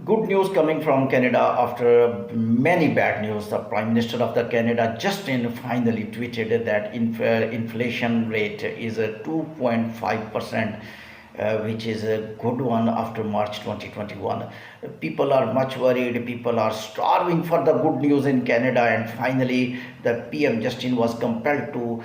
Good news coming from Canada after many bad news. The Prime Minister of the Canada, Justin, finally tweeted that inflation rate is a 2.5%, which is a good one after March 2021. People are much worried. People are starving for the good news in Canada, and finally, the PM Justin was compelled to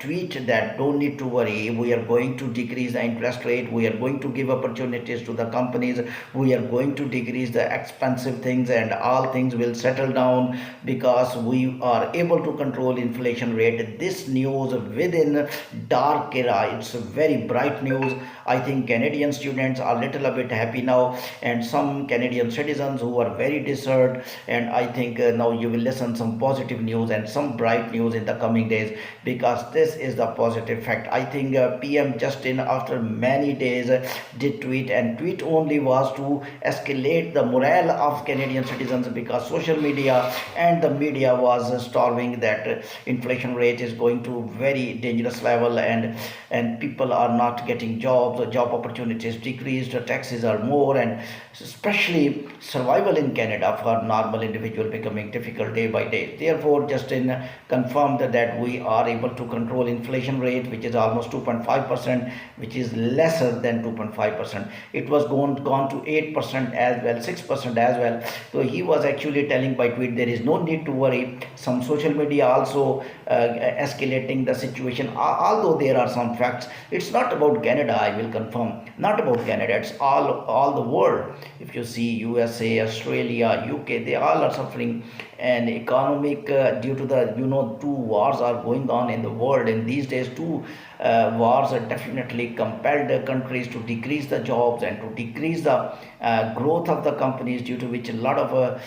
tweet that don't need to worry. We are going to decrease the interest rate. We are going to give opportunities to the companies. We are going to decrease the expensive things, and all things will settle down because we are able to control inflation rate. This news within dark era, it's very bright news. I think Canadian students are a little bit happy now, and some Canadian citizens who are very disturbed. And I think now you will listen some positive news and some bright news in the coming days, because this is the positive fact. I think PM Justin, after many days, did tweet, and tweet only was to escalate the morale of Canadian citizens, because social media and the media was storming that inflation rate is going to very dangerous level, and people are not getting jobs, job opportunities decreased, taxes are more, and especially survival in Canada for normal individual becoming difficult day by day. Therefore, Justin confirmed that we are able to control inflation rate, which is almost 2.5%, which is lesser than 2.5%. It was gone to 8% as well, 6% as well. So he was actually telling by tweet there is no need to worry. Some social media also escalating the situation. Although there are some facts, it's not about Canada. I will confirm, not about Canada. It's all the world. If you see USA, Australia, UK, they all are suffering, and economic due to the two wars are going on in the world, and these days two wars are definitely compelled countries to decrease the jobs and to decrease the growth of the companies, due to which a lot of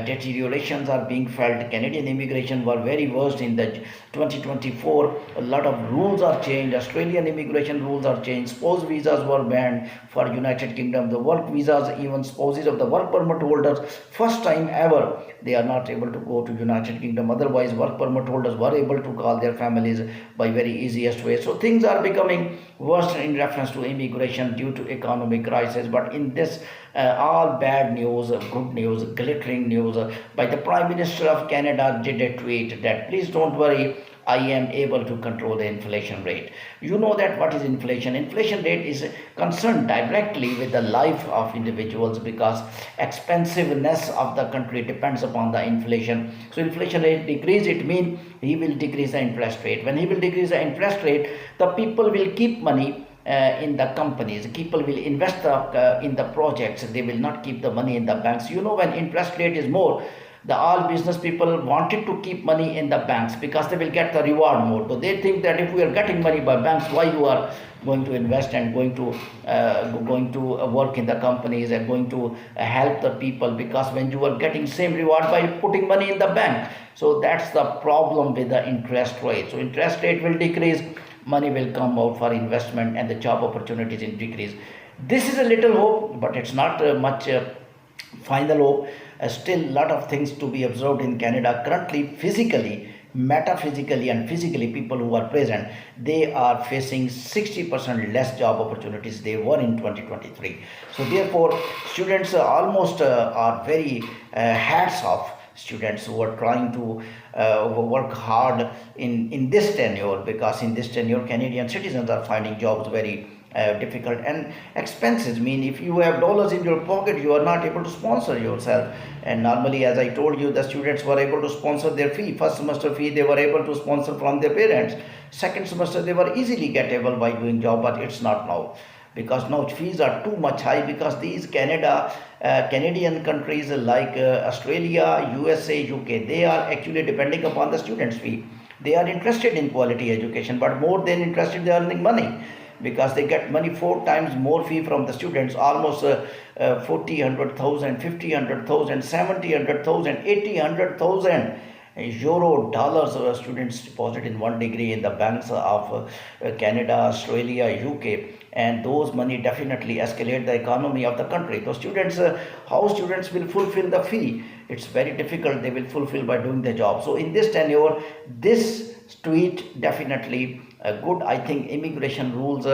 deteriorations are being felt. Canadian immigration were very worst in the 2024. A lot of rules are changed. Australian immigration rules are changed. Spouse visas were banned for United Kingdom. The work visas, even spouses of the work permit holders, first time ever they are not able to go to United Kingdom. Otherwise, work permit holders were able to call their families by very easiest way. So things are becoming worse in reference to immigration due to economic crisis. But in this all bad news, good news, glittering news, by the Prime Minister of Canada did a tweet that please don't worry, I am able to control the inflation rate. You know that what is inflation? Inflation rate is concerned directly with the life of individuals, because expensiveness of the country depends upon the inflation. So inflation rate decrease, it means he will decrease the interest rate. When he will decrease the interest rate, the people will keep money in the companies. People will invest in the projects. They will not keep the money in the banks. When interest rate is more, the all business people wanted to keep money in the banks because they will get the reward more. So they think that if we are getting money by banks, why you are going to invest and going to work in the companies and going to help the people, because when you are getting same reward by putting money in the bank. So that's the problem with the interest rate. So interest rate will decrease, money will come out for investment, and the job opportunities will decrease. This is a little hope, but it's not much final hope. Still a lot of things to be observed in Canada currently. Physically, metaphysically, and physically, people who are present, they are facing 60% less job opportunities they were in 2023. So therefore, students almost are very hats off students who are trying to work hard in this tenure, because in this tenure Canadian citizens are finding jobs very difficult, and expenses mean if you have dollars in your pocket, you are not able to sponsor yourself. And normally, as I told you, the students were able to sponsor their fee. First semester fee they were able to sponsor from their parents. Second semester they were easily gettable by doing job, but it's not now, because now fees are too much high, because these Canadian countries like Australia, USA, UK, they are actually depending upon the students fee. They are interested in quality education, but more than interested, they are earning money, because they get money 4 times more fee from the students, almost 40, 100,000, 50, 100,000, 70, 100,000, 80, 100,000 euro, dollars students deposit in one degree in the banks of Canada, Australia, UK, and those money definitely escalate the economy of the country. So students, how students will fulfill the fee? It's very difficult. They will fulfill by doing the job. So in this tenure, this tweet definitely good. I think immigration rules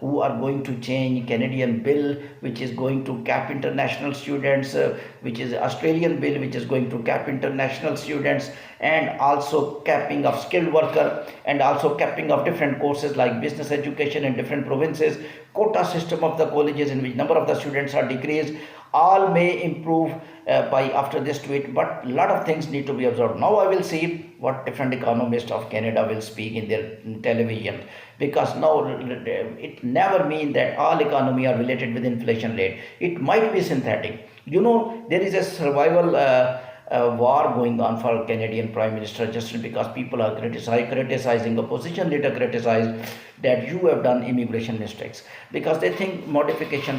who are going to change Canadian bill, which is going to cap international students, which is Australian bill, which is going to cap international students, and also capping of skilled worker, and also capping of different courses like business education in different provinces, quota system of the colleges in which number of the students are decreased. All may improve by after this tweet, but a lot of things need to be observed. Now I will see what different economists of Canada will speak in their television, because now it never means that all economy are related with inflation rate. It might be synthetic. There is a survival war going on for Canadian Prime Minister, just because people are criticizing, opposition leader criticized that you have done immigration mistakes, because they think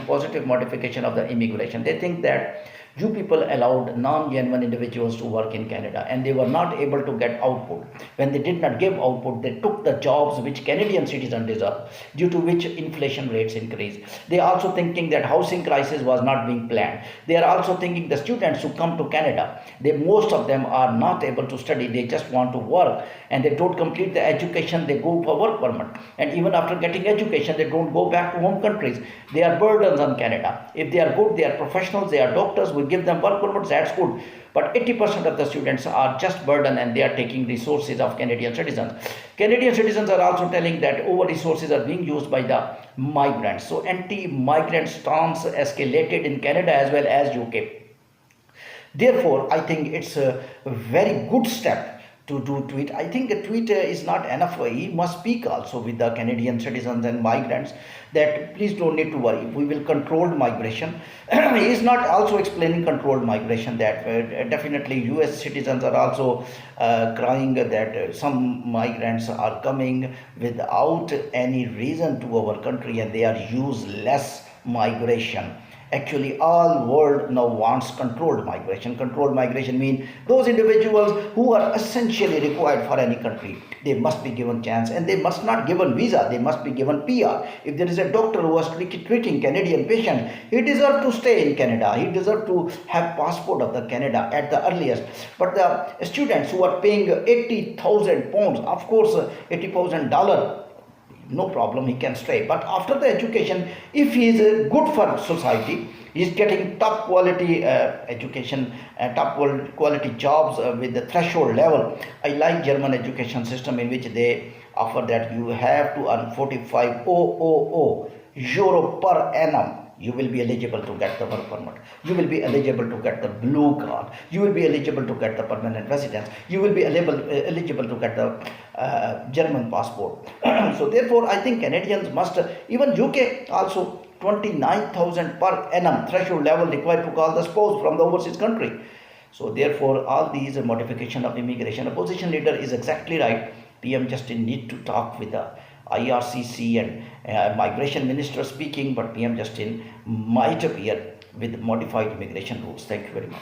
positive modification of the immigration. They think that you people allowed non-genuine individuals to work in Canada and they were not able to get output. When they did not give output, they took the jobs which Canadian citizens deserve, due to which inflation rates increase. They are also thinking that housing crisis was not being planned. They are also thinking the students who come to Canada, most of them are not able to study. They just want to work, and they don't complete the education. They go for work permit, and even after getting education, they don't go back to home countries. They are burdens on Canada. If they are good, they are professionals, they are doctors, we give them work permits, that's good. But 80% of the students are just burden, and they are taking resources of Canadian citizens. Canadian citizens are also telling that over resources are being used by the migrants. So anti-migrant stance escalated in Canada as well as UK. Therefore, I think it's a very good step to do tweet. I think a tweet is not enough. He must speak also with the Canadian citizens and migrants that please don't need to worry. We will control migration. He is not also explaining controlled migration, that definitely US citizens are also crying that some migrants are coming without any reason to our country and they are useless migration. Actually, all world now wants controlled migration. Controlled migration means those individuals who are essentially required for any country, they must be given chance, and they must not given visa. They must be given PR. If there is a doctor who was treating Canadian patient, he deserves to stay in Canada. He deserves to have passport of the Canada at the earliest. But the students who are paying 80,000 pounds, of course, $80,000. No problem, he can stay. But after the education, if he is good for society, he is getting top quality education, top quality jobs with the threshold level. I like German education system in which they offer that you have to earn 45,000 euro per annum. You will be eligible to get the work permit. You will be eligible to get the blue card. You will be eligible to get the permanent residence. You will be eligible to get the German passport. So therefore, I think Canadians must, even UK also, 29,000 per annum threshold level required to call the spouse from the overseas country. So therefore, all these modification of immigration, opposition leader is exactly right. PM Justin need to talk with the IRCC and migration minister speaking, but PM Justin might appear with modified immigration rules. Thank you very much.